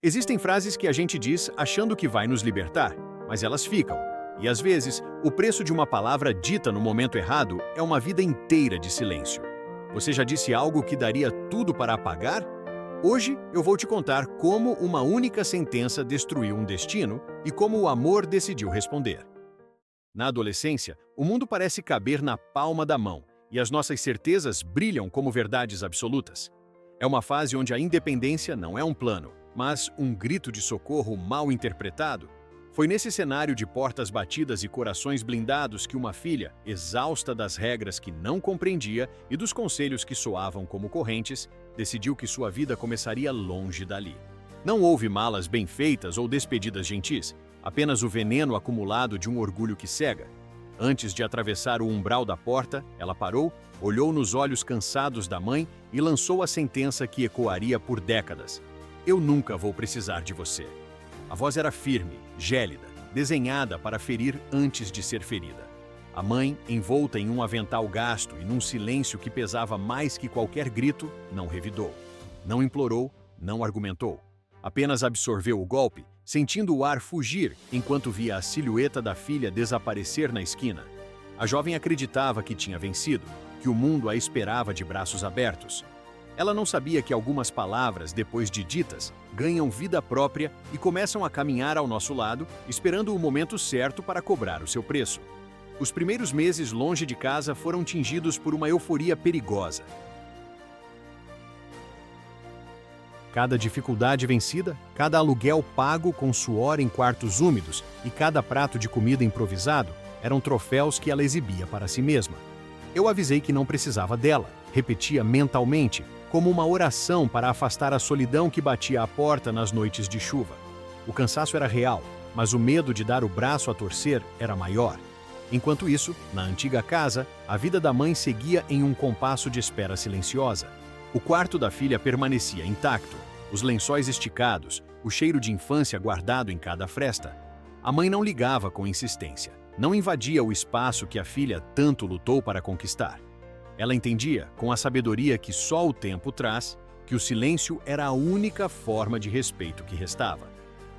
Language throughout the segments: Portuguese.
Existem frases que a gente diz achando que vai nos libertar, mas elas ficam. E às vezes, o preço de uma palavra dita no momento errado é uma vida inteira de silêncio. Você já disse algo que daria tudo para apagar? Hoje eu vou te contar como uma única sentença destruiu um destino e como o amor decidiu responder. Na adolescência, o mundo parece caber na palma da mão e as nossas certezas brilham como verdades absolutas. É uma fase onde a independência não é um plano, mas um grito de socorro mal interpretado. Foi nesse cenário de portas batidas e corações blindados que uma filha, exausta das regras que não compreendia e dos conselhos que soavam como correntes, decidiu que sua vida começaria longe dali. Não houve malas bem feitas ou despedidas gentis, apenas o veneno acumulado de um orgulho que cega. Antes de atravessar o umbral da porta, ela parou, olhou nos olhos cansados da mãe e lançou a sentença que ecoaria por décadas. Eu nunca vou precisar de você. A voz era firme, gélida, desenhada para ferir antes de ser ferida. A mãe, envolta em um avental gasto e num silêncio que pesava mais que qualquer grito, não revidou. Não implorou, não argumentou. Apenas absorveu o golpe, sentindo o ar fugir enquanto via a silhueta da filha desaparecer na esquina. A jovem acreditava que tinha vencido, que o mundo a esperava de braços abertos. Ela não sabia que algumas palavras, depois de ditas, ganham vida própria e começam a caminhar ao nosso lado, esperando o momento certo para cobrar o seu preço. Os primeiros meses longe de casa foram tingidos por uma euforia perigosa. Cada dificuldade vencida, cada aluguel pago com suor em quartos úmidos e cada prato de comida improvisado eram troféus que ela exibia para si mesma. Eu avisei que não precisava dela, repetia mentalmente, como uma oração para afastar a solidão que batia à porta nas noites de chuva. O cansaço era real, mas o medo de dar o braço a torcer era maior. Enquanto isso, na antiga casa, a vida da mãe seguia em um compasso de espera silenciosa. O quarto da filha permanecia intacto, os lençóis esticados, o cheiro de infância guardado em cada fresta. A mãe não ligava com insistência, não invadia o espaço que a filha tanto lutou para conquistar. Ela entendia, com a sabedoria que só o tempo traz, que o silêncio era a única forma de respeito que restava.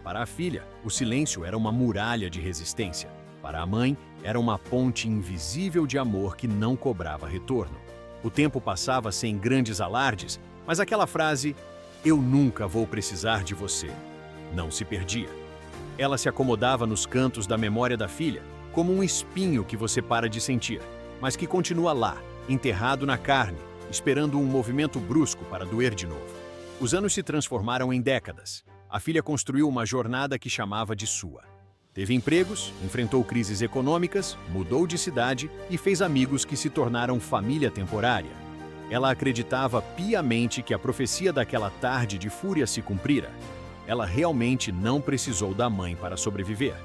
Para a filha, o silêncio era uma muralha de resistência. Para a mãe, era uma ponte invisível de amor que não cobrava retorno. O tempo passava sem grandes alardes, mas aquela frase, "Eu nunca vou precisar de você", não se perdia. Ela se acomodava nos cantos da memória da filha, como um espinho que você para de sentir, mas que continua lá, enterrado na carne, esperando um movimento brusco para doer de novo. Os anos se transformaram em décadas. A filha construiu uma jornada que chamava de sua. Teve empregos, enfrentou crises econômicas, mudou de cidade e fez amigos que se tornaram família temporária. Ela acreditava piamente que a profecia daquela tarde de fúria se cumprira. Ela realmente não precisou da mãe para sobreviver.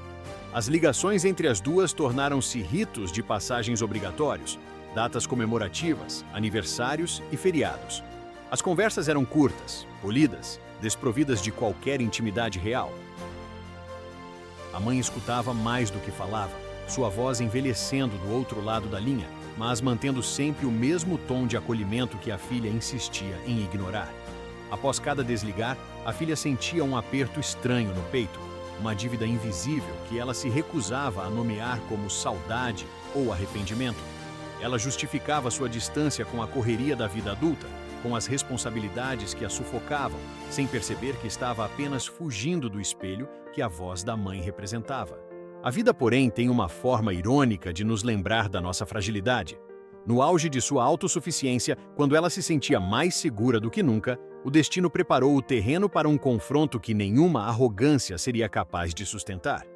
As ligações entre as duas tornaram-se ritos de passagens obrigatórios, datas comemorativas, aniversários e feriados. As conversas eram curtas, polidas, desprovidas de qualquer intimidade real. A mãe escutava mais do que falava, sua voz envelhecendo do outro lado da linha, mas mantendo sempre o mesmo tom de acolhimento que a filha insistia em ignorar. Após cada desligar, a filha sentia um aperto estranho no peito, uma dívida invisível que ela se recusava a nomear como saudade ou arrependimento. Ela justificava sua distância com a correria da vida adulta, com as responsabilidades que a sufocavam, sem perceber que estava apenas fugindo do espelho que a voz da mãe representava. A vida, porém, tem uma forma irônica de nos lembrar da nossa fragilidade. No auge de sua autossuficiência, quando ela se sentia mais segura do que nunca, o destino preparou o terreno para um confronto que nenhuma arrogância seria capaz de sustentar.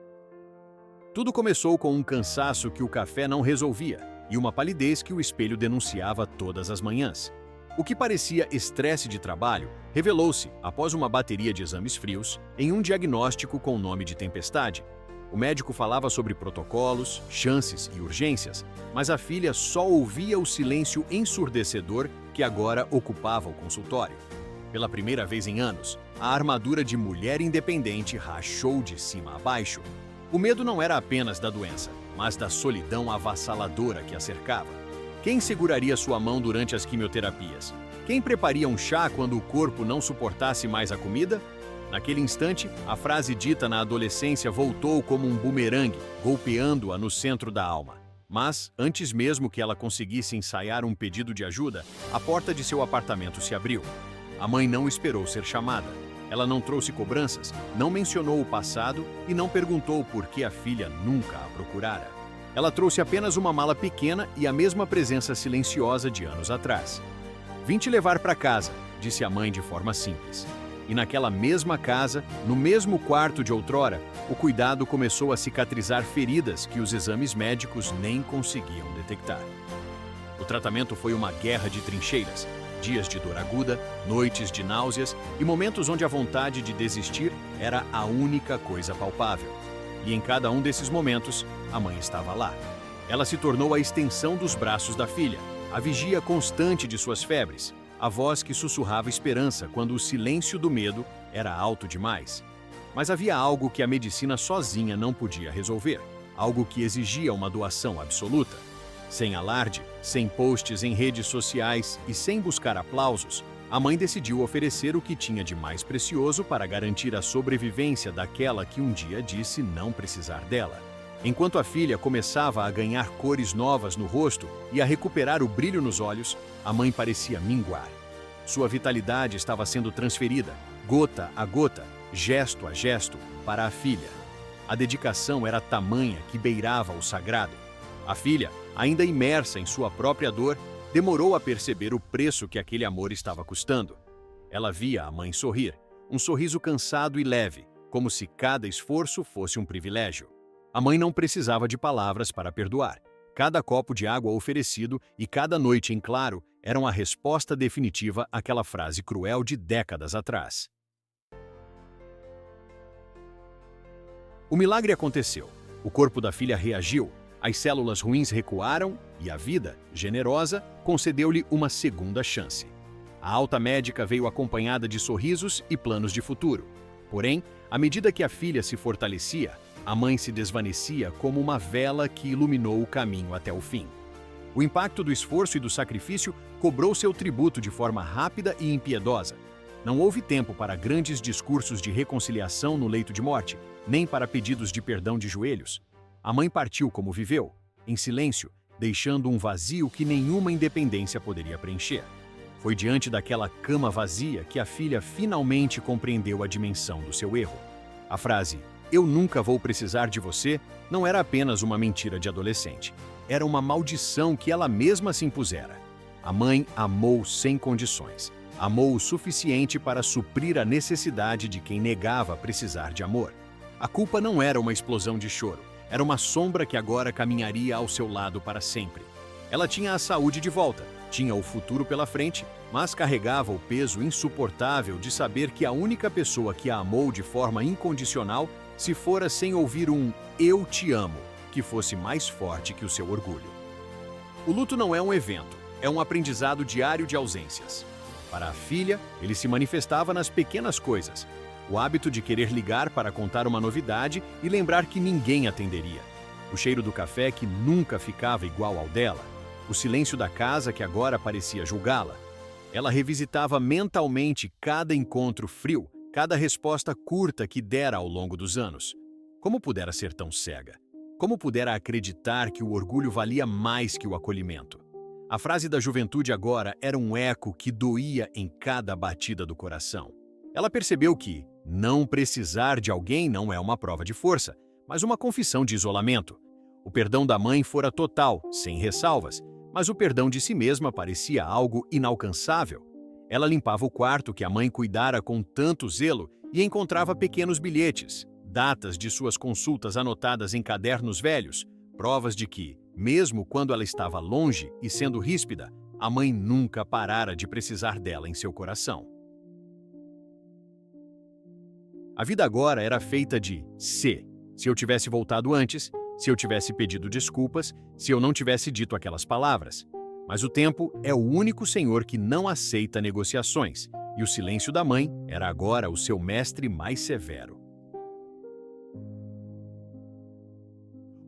Tudo começou com um cansaço que o café não resolvia e uma palidez que o espelho denunciava todas as manhãs. O que parecia estresse de trabalho revelou-se, após uma bateria de exames frios, em um diagnóstico com o nome de tempestade. O médico falava sobre protocolos, chances e urgências, mas a filha só ouvia o silêncio ensurdecedor que agora ocupava o consultório. Pela primeira vez em anos, a armadura de mulher independente rachou de cima a baixo. O medo não era apenas da doença, mas da solidão avassaladora que a cercava. Quem seguraria sua mão durante as quimioterapias? Quem prepararia um chá quando o corpo não suportasse mais a comida? Naquele instante, a frase dita na adolescência voltou como um bumerangue, golpeando-a no centro da alma. Mas, antes mesmo que ela conseguisse ensaiar um pedido de ajuda, a porta de seu apartamento se abriu. A mãe não esperou ser chamada. Ela não trouxe cobranças, não mencionou o passado e não perguntou por que a filha nunca a procurara. Ela trouxe apenas uma mala pequena e a mesma presença silenciosa de anos atrás. "Vim te levar para casa", disse a mãe de forma simples. E naquela mesma casa, no mesmo quarto de outrora, o cuidado começou a cicatrizar feridas que os exames médicos nem conseguiam detectar. O tratamento foi uma guerra de trincheiras, dias de dor aguda, noites de náuseas e momentos onde a vontade de desistir era a única coisa palpável. E em cada um desses momentos, a mãe estava lá. Ela se tornou a extensão dos braços da filha, a vigia constante de suas febres, a voz que sussurrava esperança quando o silêncio do medo era alto demais. Mas havia algo que a medicina sozinha não podia resolver, algo que exigia uma doação absoluta. Sem alarde, sem posts em redes sociais e sem buscar aplausos, a mãe decidiu oferecer o que tinha de mais precioso para garantir a sobrevivência daquela que um dia disse não precisar dela. Enquanto a filha começava a ganhar cores novas no rosto e a recuperar o brilho nos olhos, a mãe parecia minguar. Sua vitalidade estava sendo transferida, gota a gota, gesto a gesto, para a filha. A dedicação era tamanha que beirava o sagrado. A filha, ainda imersa em sua própria dor, demorou a perceber o preço que aquele amor estava custando. Ela via a mãe sorrir, um sorriso cansado e leve, como se cada esforço fosse um privilégio. A mãe não precisava de palavras para perdoar. Cada copo de água oferecido e cada noite em claro eram a resposta definitiva àquela frase cruel de décadas atrás. O milagre aconteceu. O corpo da filha reagiu, as células ruins recuaram e a vida, generosa, concedeu-lhe uma segunda chance. A alta médica veio acompanhada de sorrisos e planos de futuro. Porém, à medida que a filha se fortalecia, a mãe se desvanecia como uma vela que iluminou o caminho até o fim. O impacto do esforço e do sacrifício cobrou seu tributo de forma rápida e impiedosa. Não houve tempo para grandes discursos de reconciliação no leito de morte, nem para pedidos de perdão de joelhos. A mãe partiu como viveu, em silêncio, deixando um vazio que nenhuma independência poderia preencher. Foi diante daquela cama vazia que a filha finalmente compreendeu a dimensão do seu erro. A frase "eu nunca vou precisar de você" não era apenas uma mentira de adolescente. Era uma maldição que ela mesma se impusera. A mãe amou sem condições. Amou o suficiente para suprir a necessidade de quem negava precisar de amor. A culpa não era uma explosão de choro. Era uma sombra que agora caminharia ao seu lado para sempre. Ela tinha a saúde de volta, tinha o futuro pela frente, mas carregava o peso insuportável de saber que a única pessoa que a amou de forma incondicional se fora sem ouvir um "eu te amo", que fosse mais forte que o seu orgulho. O luto não é um evento, é um aprendizado diário de ausências. Para a filha, ele se manifestava nas pequenas coisas. O hábito de querer ligar para contar uma novidade e lembrar que ninguém atenderia. O cheiro do café que nunca ficava igual ao dela. O silêncio da casa que agora parecia julgá-la. Ela revisitava mentalmente cada encontro frio, cada resposta curta que dera ao longo dos anos. Como pudera ser tão cega? Como pudera acreditar que o orgulho valia mais que o acolhimento? A frase da juventude agora era um eco que doía em cada batida do coração. Ela percebeu que não precisar de alguém não é uma prova de força, mas uma confissão de isolamento. O perdão da mãe fora total, sem ressalvas, mas o perdão de si mesma parecia algo inalcançável. Ela limpava o quarto que a mãe cuidara com tanto zelo e encontrava pequenos bilhetes, datas de suas consultas anotadas em cadernos velhos, provas de que, mesmo quando ela estava longe e sendo ríspida, a mãe nunca parara de precisar dela em seu coração. A vida agora era feita de se eu tivesse voltado antes, se eu tivesse pedido desculpas, se eu não tivesse dito aquelas palavras. Mas o tempo é o único senhor que não aceita negociações, e o silêncio da mãe era agora o seu mestre mais severo.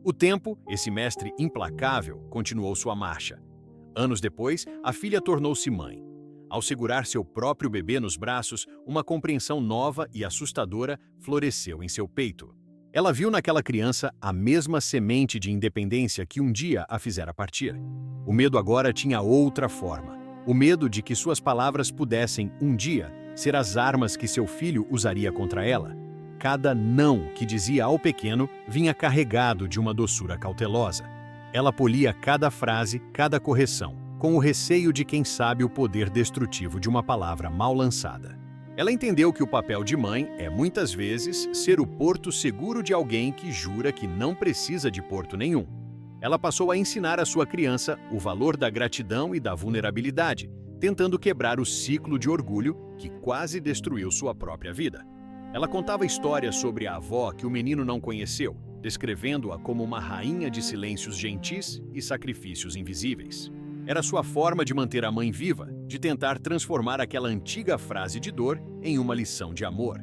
O tempo, esse mestre implacável, continuou sua marcha. Anos depois, a filha tornou-se mãe. Ao segurar seu próprio bebê nos braços, uma compreensão nova e assustadora floresceu em seu peito. Ela viu naquela criança a mesma semente de independência que um dia a fizera partir. O medo agora tinha outra forma. O medo de que suas palavras pudessem, um dia, ser as armas que seu filho usaria contra ela. Cada não que dizia ao pequeno vinha carregado de uma doçura cautelosa. Ela polia cada frase, cada correção, com o receio de quem sabe o poder destrutivo de uma palavra mal lançada. Ela entendeu que o papel de mãe é, muitas vezes, ser o porto seguro de alguém que jura que não precisa de porto nenhum. Ela passou a ensinar à sua criança o valor da gratidão e da vulnerabilidade, tentando quebrar o ciclo de orgulho que quase destruiu sua própria vida. Ela contava histórias sobre a avó que o menino não conheceu, descrevendo-a como uma rainha de silêncios gentis e sacrifícios invisíveis. Era sua forma de manter a mãe viva, de tentar transformar aquela antiga frase de dor em uma lição de amor.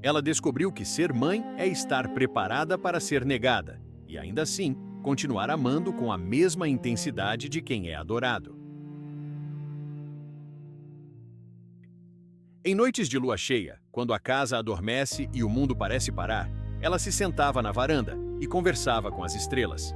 Ela descobriu que ser mãe é estar preparada para ser negada, e ainda assim, continuar amando com a mesma intensidade de quem é adorado. Em noites de lua cheia, quando a casa adormece e o mundo parece parar, ela se sentava na varanda e conversava com as estrelas.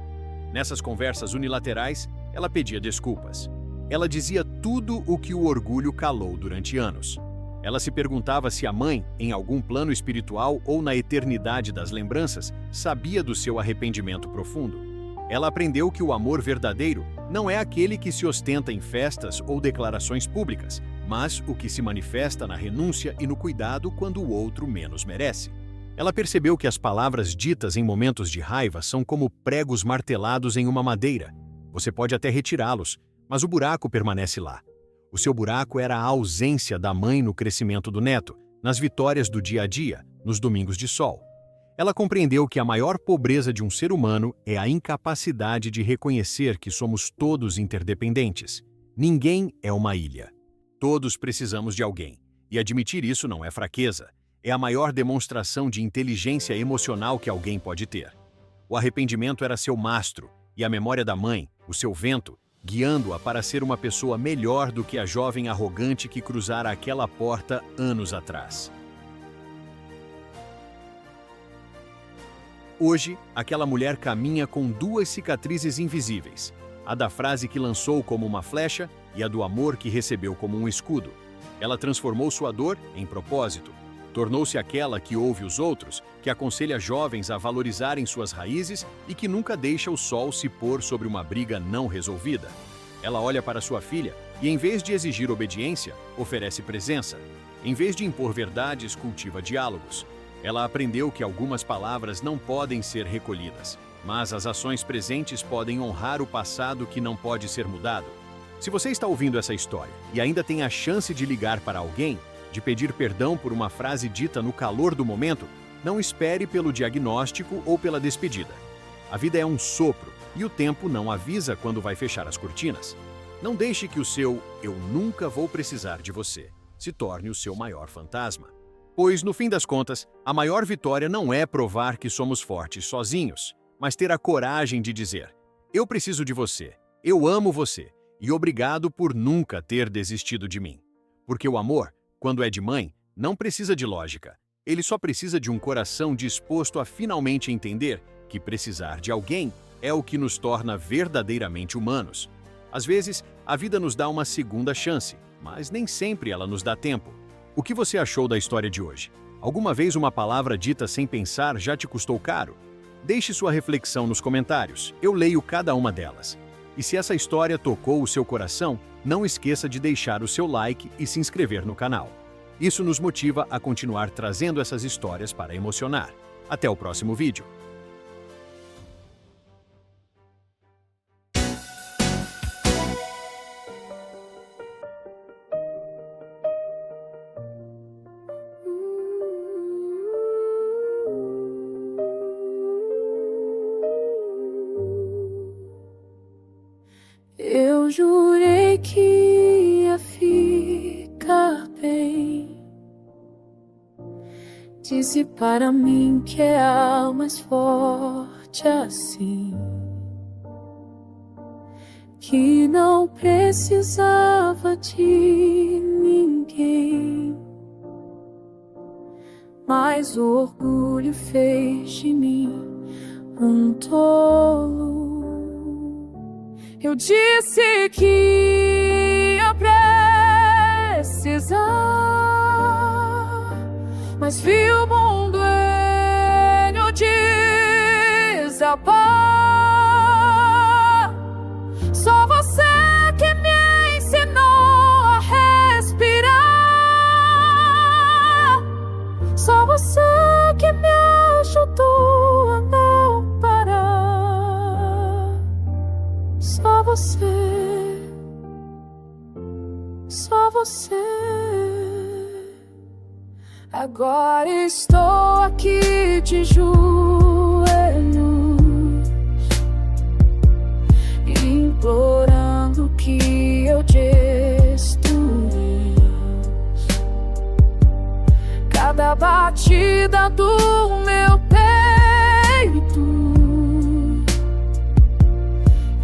Nessas conversas unilaterais, ela pedia desculpas. Ela dizia tudo o que o orgulho calou durante anos. Ela se perguntava se a mãe, em algum plano espiritual ou na eternidade das lembranças, sabia do seu arrependimento profundo. Ela aprendeu que o amor verdadeiro não é aquele que se ostenta em festas ou declarações públicas, mas o que se manifesta na renúncia e no cuidado quando o outro menos merece. Ela percebeu que as palavras ditas em momentos de raiva são como pregos martelados em uma madeira. Você pode até retirá-los, mas o buraco permanece lá. O seu buraco era a ausência da mãe no crescimento do neto, nas vitórias do dia a dia, nos domingos de sol. Ela compreendeu que a maior pobreza de um ser humano é a incapacidade de reconhecer que somos todos interdependentes. Ninguém é uma ilha. Todos precisamos de alguém, e admitir isso não é fraqueza. É a maior demonstração de inteligência emocional que alguém pode ter. O arrependimento era seu mastro, e a memória da mãe, o seu vento, guiando-a para ser uma pessoa melhor do que a jovem arrogante que cruzara aquela porta anos atrás. Hoje, aquela mulher caminha com duas cicatrizes invisíveis, a da frase que lançou como uma flecha e a do amor que recebeu como um escudo. Ela transformou sua dor em propósito. Tornou-se aquela que ouve os outros, que aconselha jovens a valorizarem suas raízes e que nunca deixa o sol se pôr sobre uma briga não resolvida. Ela olha para sua filha e, em vez de exigir obediência, oferece presença. Em vez de impor verdades, cultiva diálogos. Ela aprendeu que algumas palavras não podem ser recolhidas, mas as ações presentes podem honrar o passado que não pode ser mudado. Se você está ouvindo essa história e ainda tem a chance de ligar para alguém, de pedir perdão por uma frase dita no calor do momento, não espere pelo diagnóstico ou pela despedida. A vida é um sopro e o tempo não avisa quando vai fechar as cortinas. Não deixe que o seu "eu nunca vou precisar de você" se torne o seu maior fantasma. Pois, no fim das contas, a maior vitória não é provar que somos fortes sozinhos, mas ter a coragem de dizer: "Eu preciso de você, eu amo você e obrigado por nunca ter desistido de mim." Porque o amor, quando é de mãe, não precisa de lógica. Ele só precisa de um coração disposto a finalmente entender que precisar de alguém é o que nos torna verdadeiramente humanos. Às vezes, a vida nos dá uma segunda chance, mas nem sempre ela nos dá tempo. O que você achou da história de hoje? Alguma vez uma palavra dita sem pensar já te custou caro? Deixe sua reflexão nos comentários, eu leio cada uma delas. E se essa história tocou o seu coração, não esqueça de deixar o seu like e se inscrever no canal. Isso nos motiva a continuar trazendo essas histórias para emocionar. Até o próximo vídeo. Eu jurei que ia ficar bem. Disse para mim que é a mais forte assim. que não precisava de ninguém. Mas o orgulho fez de mim um tolo. Eu disse que ia precisar, mas vi o mundo desabar. Só você que me ensinou a respirar. Só você que me ajudou a não parar. Só você, só você. Agora estou aqui de joelhos, implorando que eu destruís cada batida do meu peito.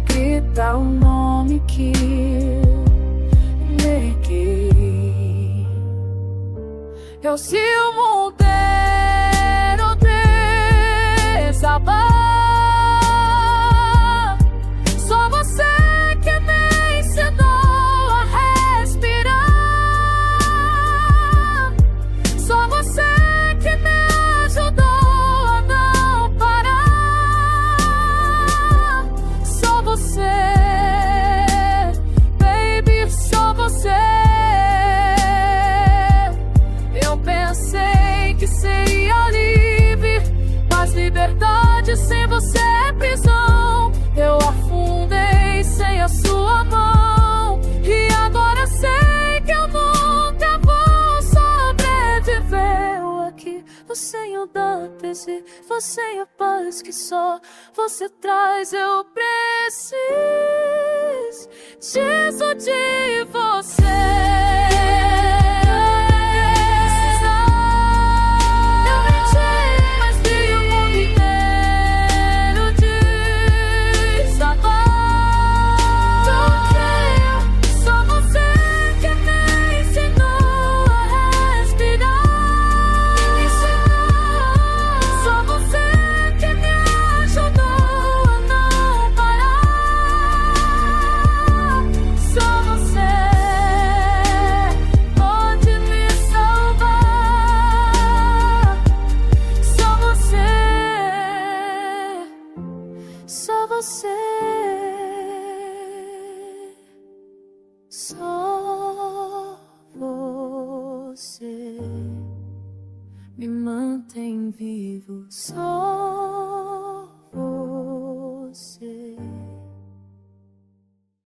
Grita o nome que neguei. Eu se o mundo inteiro desabar, só você que me ensinou a respirar. Só você que me ajudou a não parar. Só você, baby, só você. Pensei que seria livre, mas liberdade sem você é prisão. Eu afundei sem a sua mão, e agora sei que eu nunca vou sobreviver. Eu aqui, você é o prazer, você é a paz que só você traz. Eu preciso de você. Só você, só você me mantém vivo. Só